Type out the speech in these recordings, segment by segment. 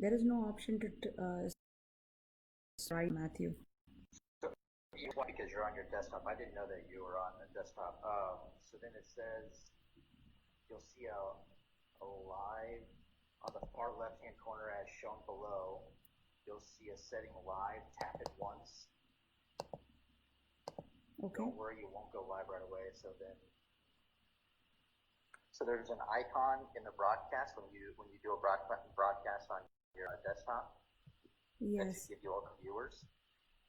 There is no option to write, Matthew. So because you're on your desktop, I didn't know that you were on the desktop. So then it says you'll see a live on the far left-hand corner as shown below. You'll see a setting live. Tap it once. Okay. Don't worry, you won't go live right away. So there's an icon in the broadcast when you do a broadcast on your desktop. Yes. Give you all the viewers.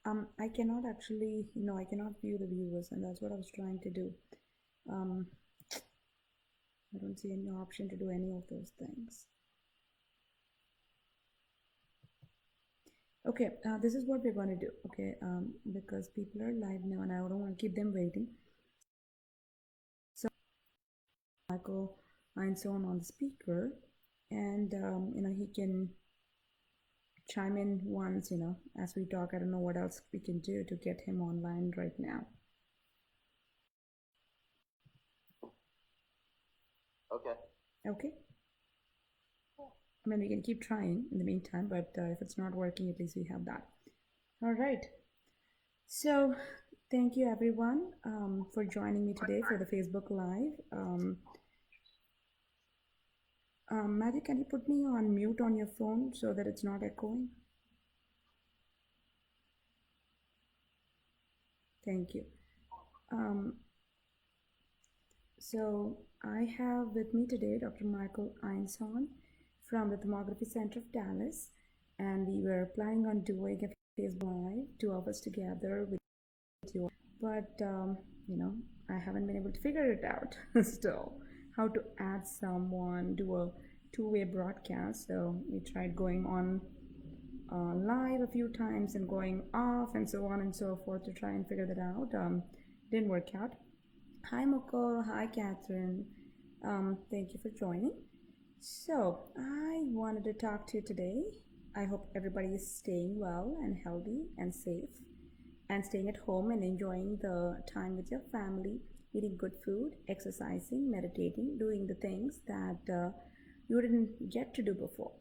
I cannot actually, I cannot view the viewers, and that's what I was trying to do. I don't see any option to do any of those things. Okay, this is what we're going to do, okay, because people are live now and I don't want to keep them waiting. So Michael Einstein on the speaker, and he can chime in once, as we talk. I don't know what else we can do to get him online right now. Okay. I mean, we can keep trying in the meantime, but if it's not working, at least we have that. All right. So thank you everyone for joining me today for the Facebook Live. Matthew, can you put me on mute on your phone so that it's not echoing? Thank you. So I have with me today Dr. Michael Einstein from the Thermography Center of Dallas, and we were planning on doing a Facebook Live, two of us together with you, but I haven't been able to figure it out still, how to add someone, do a two-way broadcast. So we tried going on live a few times and going off and so on and so forth to try and figure that out. Didn't work out. Hi Mukul, hi Catherine, thank you for joining. So I wanted to talk to you today. I hope everybody is staying well and healthy and safe and staying at home and enjoying the time with your family, eating good food, exercising, meditating, doing the things that you didn't get to do before.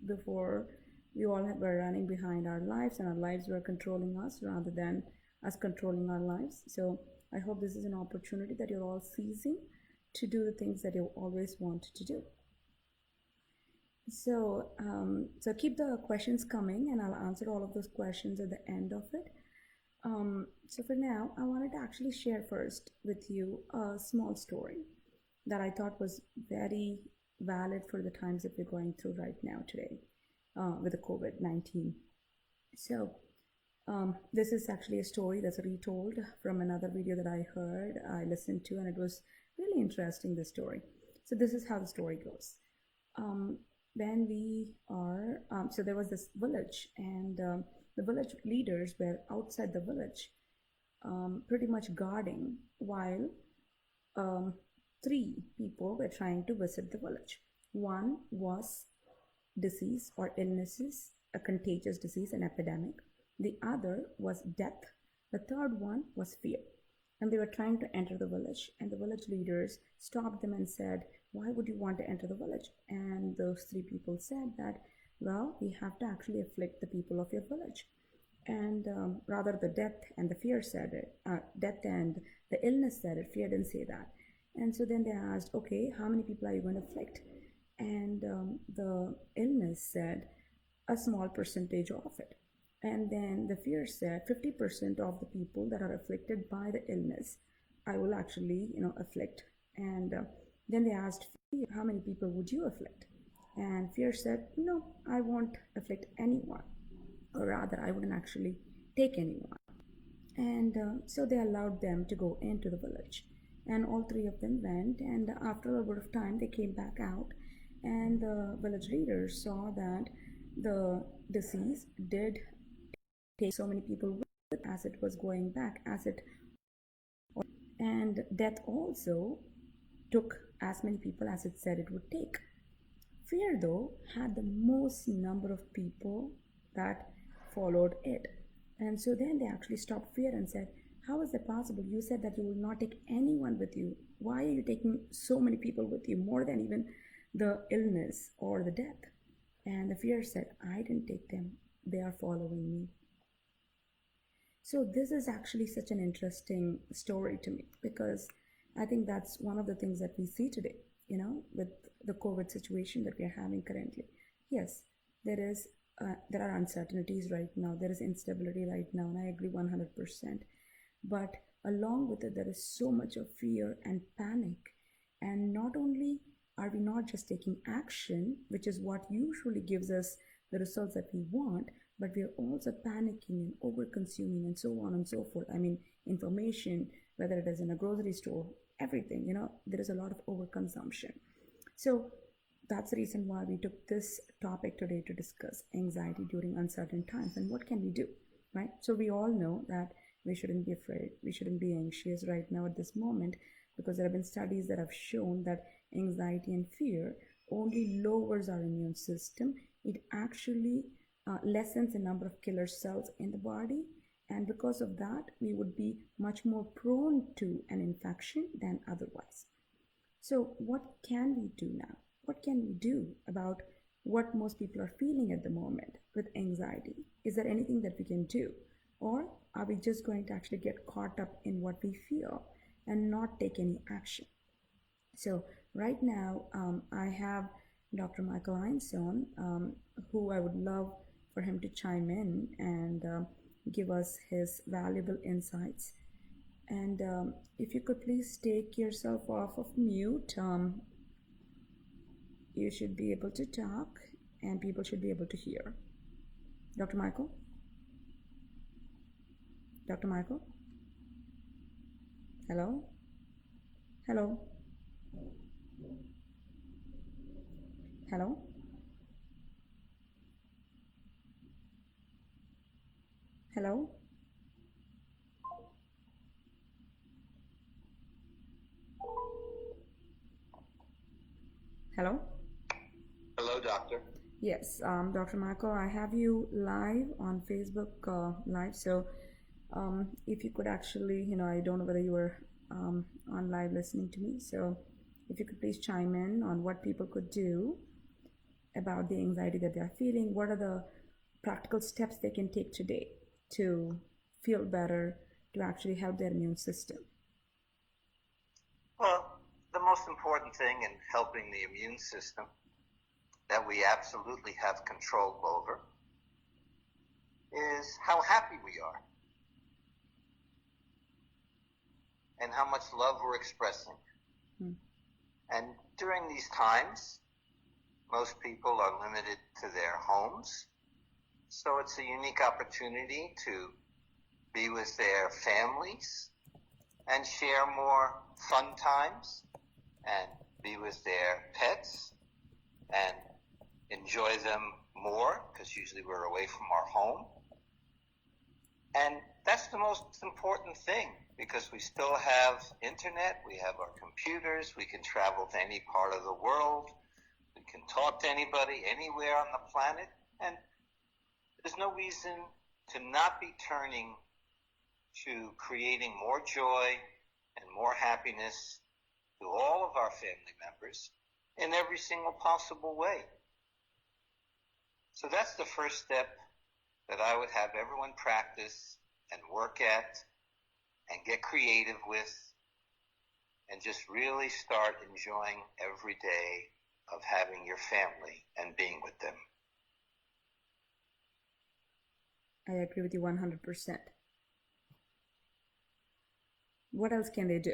Before we all were running behind our lives and our lives were controlling us rather than us controlling our lives. So I hope this is an opportunity that you're all seizing to do the things that you always wanted to do. So keep the questions coming and I'll answer all of those questions at the end of it. So for now, I wanted to actually share first with you a small story that I thought was very valid for the times that we're going through right now today with the COVID-19. So this is actually a story that's retold from another video that I listened to, and it was really interesting, this story. So this is how the story goes. When we are, so there was this village, and the village leaders were outside the village pretty much guarding while 3 people were trying to visit the village. One was disease or illnesses, a contagious disease, an epidemic. The other was death. The third one was fear. And they were trying to enter the village, and the village leaders stopped them and said, why would you want to enter the village? And those 3 people said that, well, we have to actually afflict the people of your village. And rather the death and the fear said it, death and the illness said it, fear didn't say that. And so then they asked, okay, how many people are you going to afflict? And the illness said a small percentage of it. And then the fear said 50% of the people that are afflicted by the illness, I will actually, afflict. And then they asked fear, how many people would you afflict? And fear said, no, I won't afflict anyone. Or rather, I wouldn't actually take anyone. And so they allowed them to go into the village. And all 3 of them went, and after a bit of time, they came back out. And the village leaders saw that the disease did take so many people with it as it was going back, and death also took as many people as it said it would take. Fear, though, had the most number of people that followed it. And so then they actually stopped fear and said, how is that possible? You said that you will not take anyone with you. Why are you taking so many people with you, more than even the illness or the death? And the fear said, I didn't take them, they are following me. So this is actually such an interesting story to me, because I think that's one of the things that we see today, with the COVID situation that we are having currently. Yes, there are uncertainties right now, there is instability right now, and I agree 100%. But along with it, there is so much of fear and panic. And not only are we not just taking action, which is what usually gives us the results that we want, but we are also panicking and over consuming and so on and so forth. I mean, information, whether it is in a grocery store, everything, there is a lot of overconsumption. So that's the reason why we took this topic today to discuss anxiety during uncertain times and what can we do, right? So we all know that we shouldn't be afraid, we shouldn't be anxious right now at this moment, because there have been studies that have shown that anxiety and fear only lowers our immune system. It actually lessens the number of killer cells in the body, and because of that we would be much more prone to an infection than otherwise. So what can we do now? What can we do about what most people are feeling at the moment with anxiety? Is there anything that we can do, or are we just going to actually get caught up in what we feel and not take any action? So right now I have Dr. Michael Einstein, who I would love for him to chime in and give us his valuable insights. And if you could please take yourself off of mute, you should be able to talk and people should be able to hear. Dr. Michael? Dr. Michael? Hello? Hello? Hello? Hello? Hello? Hello, doctor. Yes, Dr. Michael, I have you live on Facebook Live. So if you could actually, I don't know whether you were on live listening to me. So if you could please chime in on what people could do about the anxiety that they're feeling. What are the practical steps they can take today to feel better, to actually help their immune system? Well, the most important thing in helping the immune system that we absolutely have control over is how happy we are and how much love we're expressing. And during these times, most people are limited to their homes, so it's a unique opportunity to be with their families and share more fun times and be with their pets and enjoy them more, because usually we're away from our home. And that's the most important thing, because we still have internet, we have our computers, we can travel to any part of the world, we can talk to anybody anywhere on the planet, and there's no reason to not be turning to creating more joy and more happiness to all of our family members in every single possible way. So that's the first step that I would have everyone practice and work at and get creative with, and just really start enjoying every day of having your family and being with them. I agree with you 100%. What else can they do?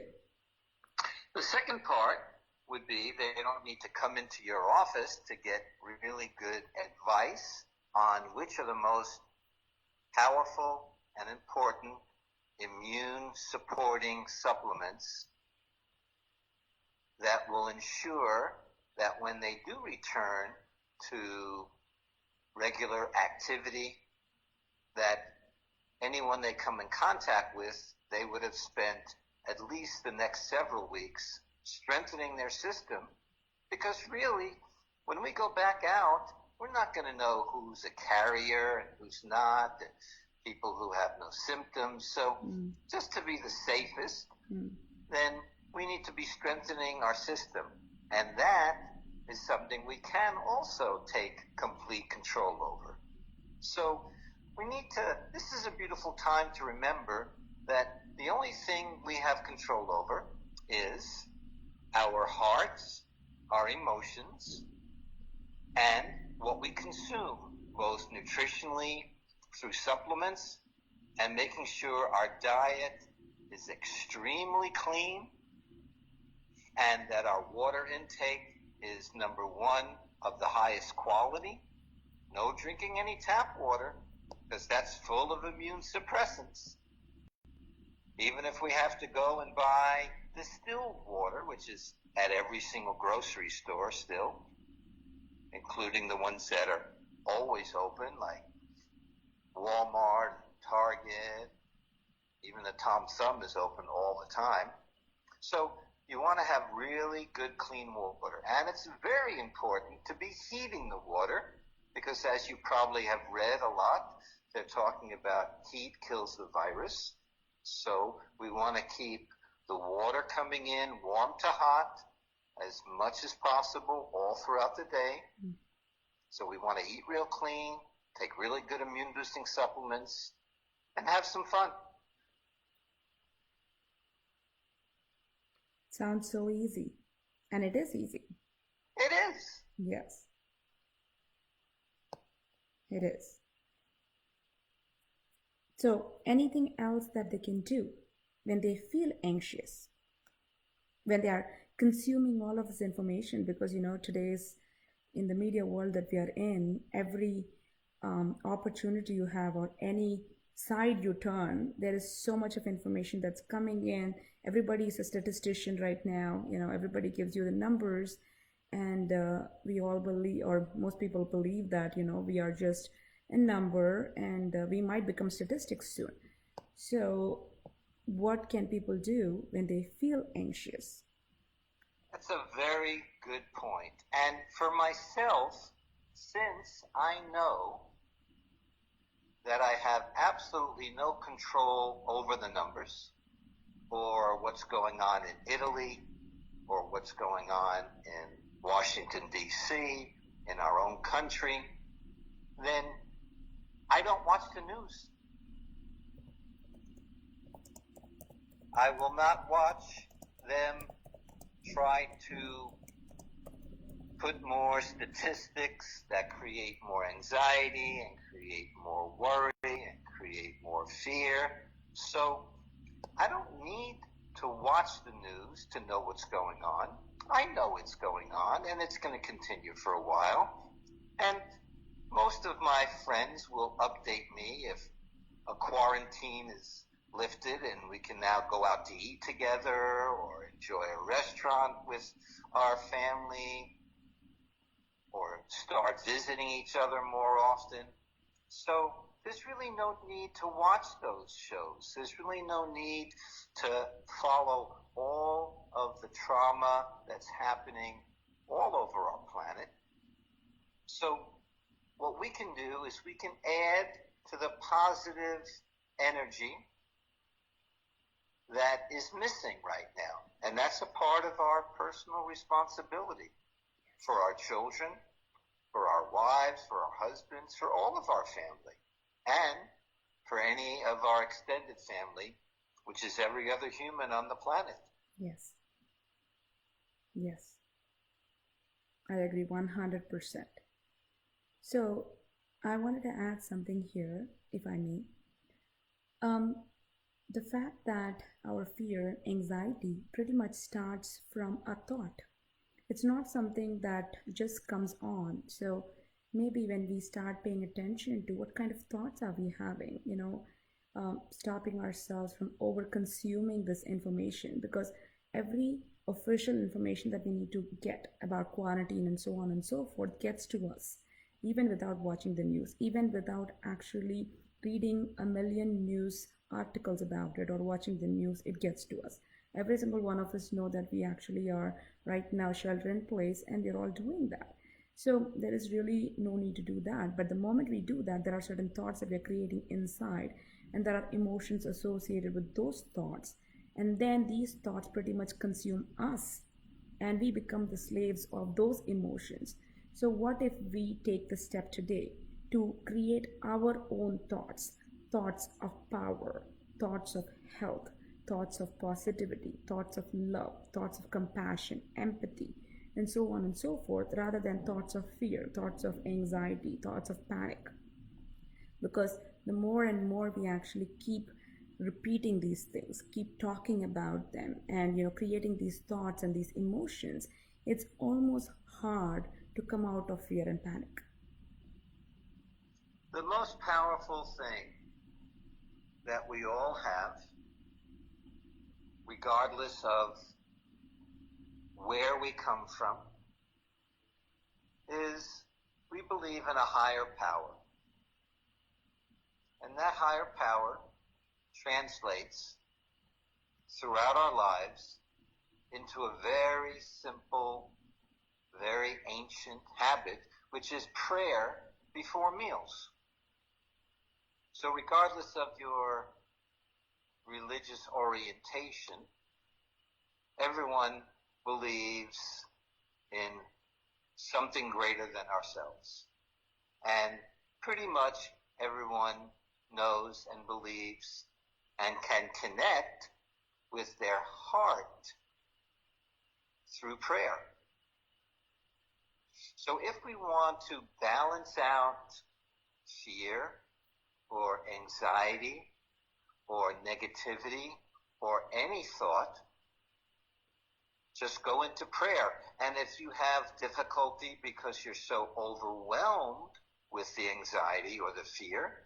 The second part would be they don't need to come into your office to get really good advice on which are the most powerful and important immune supporting supplements that will ensure that when they do return to regular activity, that anyone they come in contact with, they would have spent at least the next several weeks strengthening their system. Because really, when we go back out, we're not going to know who's a carrier and who's not, and people who have no symptoms. So just to be the safest, then we need to be strengthening our system. And that is something we can also take complete control over. So this is a beautiful time to remember that the only thing we have control over is our hearts, our emotions, and what we consume, both nutritionally through supplements and making sure our diet is extremely clean and that our water intake is number one of the highest quality. No drinking any tap water because that's full of immune suppressants. Even if we have to go and buy distilled water, which is at every single grocery store still, including the ones that are always open, like Walmart, Target, even the Tom Thumb is open all the time. So you want to have really good clean water. And it's very important to be heating the water because, as you probably have read a lot, they're talking about heat kills the virus. So we want to keep the water coming in warm to hot as much as possible all throughout the day. So we want to eat real clean, take really good immune boosting supplements, and have some fun. Sounds so easy. And it is easy. It is. Yes. It is. So anything else that they can do when they feel anxious, when they are consuming all of this information, because today's in the media world that we are in, every opportunity you have or any side you turn, there is so much of information that's coming in. Everybody is a statistician right now. Everybody gives you the numbers, and we all believe, or most people believe that we are just a number, and we might become statistics soon. So what can people do when they feel anxious? That's a very good point. And for myself, since I know that I have absolutely no control over the numbers or what's going on in Italy or what's going on in Washington, D.C., in our own country, then I don't watch the news. I will not watch them try to put more statistics that create more anxiety and create more worry and create more fear. So I don't need to watch the news to know what's going on. I know it's going on, and it's going to continue for a while. And most of my friends will update me if a quarantine is lifted and we can now go out to eat together or enjoy a restaurant with our family or start visiting each other more often. So there's really no need to watch those shows. There's really no need to follow all of the trauma that's happening all over our planet. So what we can do is we can add to the positive energy that is missing right now. And that's a part of our personal responsibility for our children, for our wives, for our husbands, for all of our family, and for any of our extended family, which is every other human on the planet. Yes. Yes. I agree 100%. So I wanted to add something here, if I may. The fact that our fear, anxiety, pretty much starts from a thought. It's not something that just comes on. So maybe when we start paying attention to what kind of thoughts are we having, stopping ourselves from over consuming this information, because every official information that we need to get about quarantine and so on and so forth gets to us, even without watching the news, even without actually reading a million news articles about it or watching the news, it gets to us. Every single one of us know that we actually are right now shelter in place, and we're all doing that. So there is really no need to do that. But the moment we do that, there are certain thoughts that we're creating inside, and there are emotions associated with those thoughts. And then these thoughts pretty much consume us. and we become the slaves of those emotions. So, what if we take the step today to create our own thoughts, thoughts of power, thoughts of health, thoughts of positivity, thoughts of love, thoughts of compassion, empathy, and so on and so forth, rather than thoughts of fear, thoughts of anxiety, thoughts of panic? Because the more and more we actually keep repeating these things, keep talking about them, and creating these thoughts and these emotions, it's almost hard to come out of fear and panic. The most powerful thing that we all have, regardless of where we come from, is we believe in a higher power. And that higher power translates throughout our lives into a very simple, very ancient habit, which is prayer before meals. So regardless of your religious orientation, everyone believes in something greater than ourselves. And pretty much everyone knows and believes and can connect with their heart through prayer. So if we want to balance out fear or anxiety or negativity or any thought, just go into prayer. And if you have difficulty because you're so overwhelmed with the anxiety or the fear,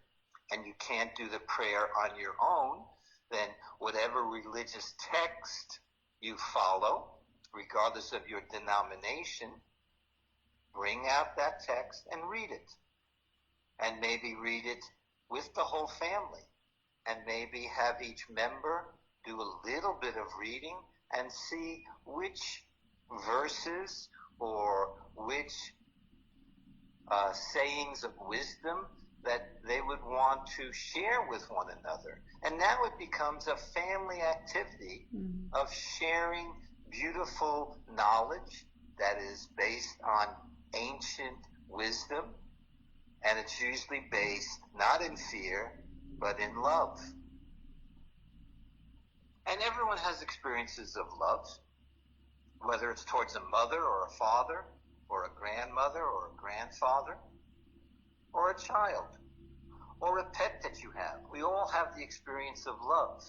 and you can't do the prayer on your own, then whatever religious text you follow, regardless of your denomination, bring out that text and read it. And maybe read it with the whole family. And maybe have each member do a little bit of reading and see which verses or which sayings of wisdom that they would want to share with one another. And now it becomes a family activity of sharing beautiful knowledge that is based on ancient wisdom, and it's usually based not in fear, but in love. And everyone has experiences of love, whether it's towards a mother or a father or a grandmother or a grandfather, or a child, or a pet that you have. We all have the experience of love.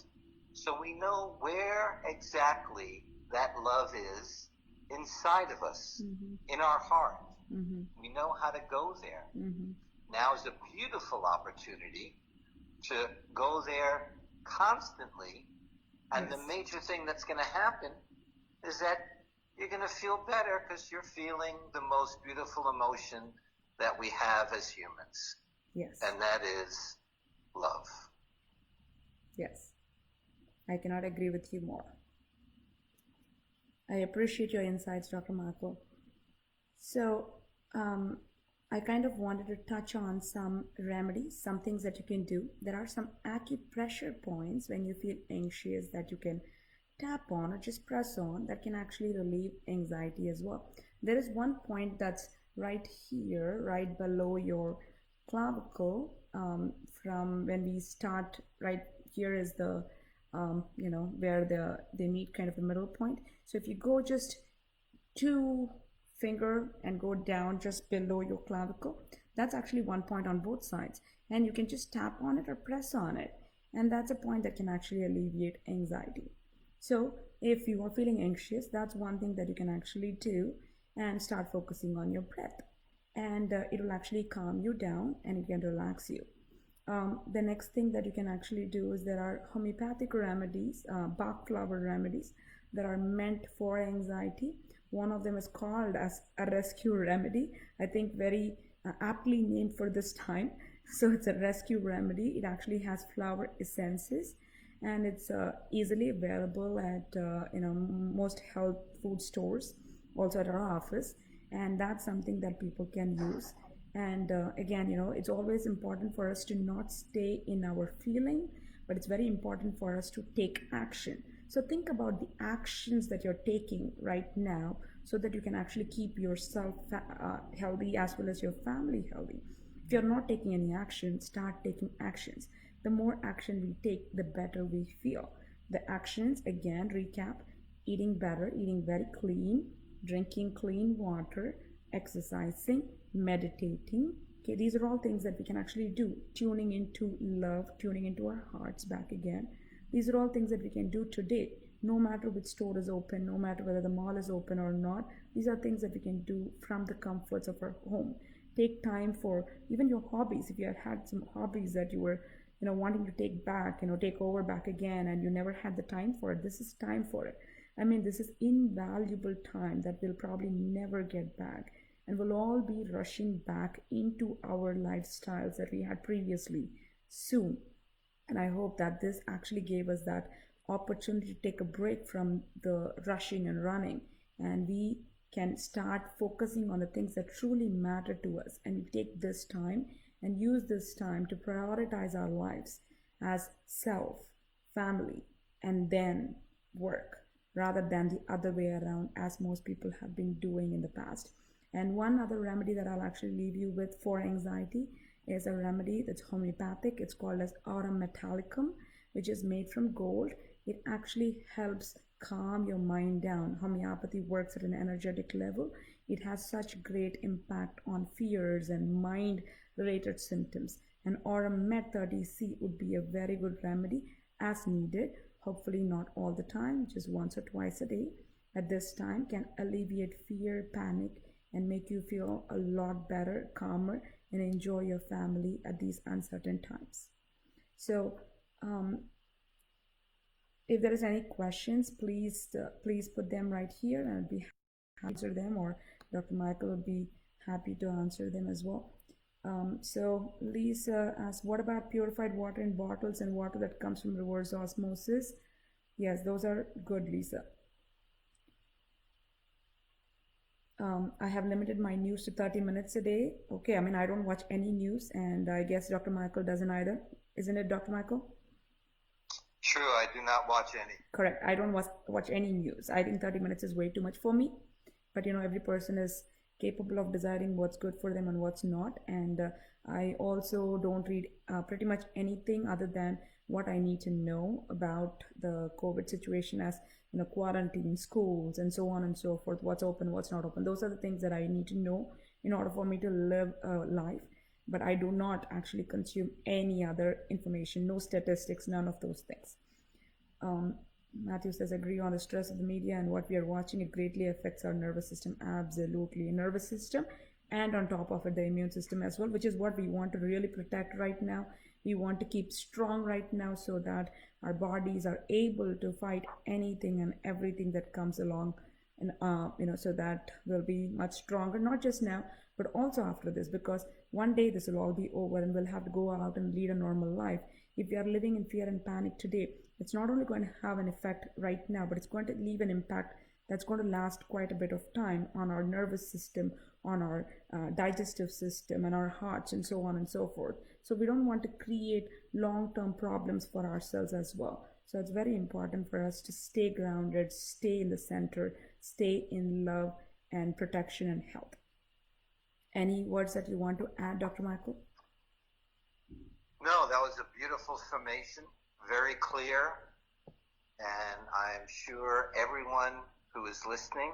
So we know where exactly that love is inside of us, in our heart. We know how to go there. Now is a beautiful opportunity to go there constantly. And the major thing that's going to happen is that you're going to feel better because you're feeling the most beautiful emotion that we have as humans. Yes. And that is love. Yes. I cannot agree with you more. I appreciate your insights, Dr. Marco. So, I kind of wanted to touch on some remedies, some things that you can do. There are some acupressure points when you feel anxious that you can tap on or just press on that can actually relieve anxiety as well. There is one point that's right here, right below your clavicle, from when we start. Right here is the where they meet, kind of the middle point. So if you go just 2 finger and go down just below your clavicle, that's actually one point on both sides, and you can just tap on it or press on it, and that's a point that can actually alleviate anxiety. So if you are feeling anxious, that's one thing that you can actually do, and start focusing on your breath, and it will actually calm you down and it can relax you. The next thing that you can actually do is there are homeopathic remedies, Bach flower remedies that are meant for anxiety. One of them is called as a rescue remedy. I think very aptly named for this time. So it's a rescue remedy. It actually has flower essences, and it's easily available at most health food stores, also at our office. And that's something that people can use. And again, it's always important for us to not stay in our feeling, but it's very important for us to take action. So think about the actions that you're taking right now so that you can actually keep yourself healthy as well as your family healthy. If you're not taking any action, start taking actions. The more action we take, the better we feel. The actions, again, recap: eating better, eating very clean, drinking clean water, exercising, meditating. Okay, these are all things that we can actually do. Tuning into love, tuning into our hearts back again. These are all things that we can do today, no matter which store is open, no matter whether the mall is open or not. These are things that we can do from the comforts of our home. Take time for even your hobbies. If you had some hobbies that you were wanting to take back, take over back again, and you never had the time for it, this is time for it. I mean, this is invaluable time that we'll probably never get back, and we'll all be rushing back into our lifestyles that we had previously soon. And I hope that this actually gave us that opportunity to take a break from the rushing and running, and we can start focusing on the things that truly matter to us, and we take this time and use this time to prioritize our lives as self, family, and then work, rather than the other way around as most people have been doing in the past. And one other remedy that I'll actually leave you with for anxiety is a remedy that's homeopathic. It's called as aurum metallicum, which is made from gold. It actually helps calm your mind down. Homeopathy works at an energetic level. It has such great impact on fears and mind related symptoms. And aurum method EC would be a very good remedy as needed. Hopefully not all the time, just once or twice a day. At this time can alleviate fear, panic, and make you feel a lot better, calmer, and enjoy your family at these uncertain times. So if there is any questions, please put them right here, and I'll be happy to answer them, or Dr. Michael would be happy to answer them as well. So Lisa asks, what about purified water in bottles and water that comes from reverse osmosis? Yes, those are good, Lisa. I have limited my news to 30 minutes a day. Okay, I mean, I don't watch any news, and I guess Dr. Michael doesn't either. Isn't it, Dr. Michael? True, I do not watch any. Correct. I don't watch any news. I think 30 minutes is way too much for me. But, every person is capable of deciding what's good for them and what's not. And I also don't read pretty much anything other than what I need to know about the COVID situation, as quarantine, schools, and so on and so forth, what's open, what's not open. Those are the things that I need to know in order for me to live a life. But I do not actually consume any other information, no statistics, none of those things. Matthew says, agree on the stress of the media and what we are watching. It greatly affects our nervous system. Absolutely. Nervous system, and on top of it, the immune system as well, which is what we want to really protect right now. We want to keep strong right now so that our bodies are able to fight anything and everything that comes along, and so that we'll be much stronger, not just now, but also after this, because one day this will all be over and we'll have to go out and lead a normal life. If we are living in fear and panic today, it's not only going to have an effect right now, but it's going to leave an impact that's going to last quite a bit of time on our nervous system, on our digestive system, and our hearts, and so on and so forth. So we don't want to create long-term problems for ourselves as well. So it's very important for us to stay grounded, stay in the center, stay in love and protection and health. Any words that you want to add, Dr. Michael? No, that was a beautiful summation, very clear, and I'm sure everyone who is listening,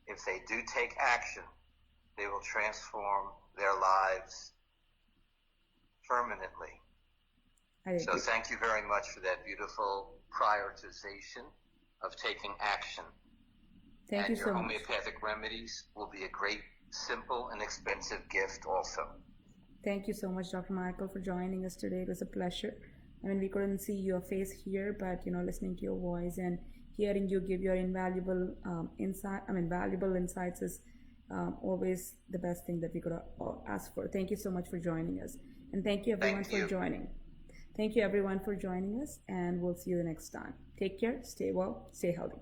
if they do take action, they will transform their lives permanently. So thank you very much for that beautiful prioritization of taking action. Thank you so much. And your homeopathic remedies will be a great, simple, and expensive gift also. Thank you so much, Dr. Michael, for joining us today. It was a pleasure. I mean, we couldn't see your face here, but listening to your voice and hearing you give your invaluable valuable insights is always the best thing that we could ask for. Thank you so much for joining us, and thank you everyone for joining. Thank you everyone for joining us, and we'll see you the next time. Take care, stay well, stay healthy.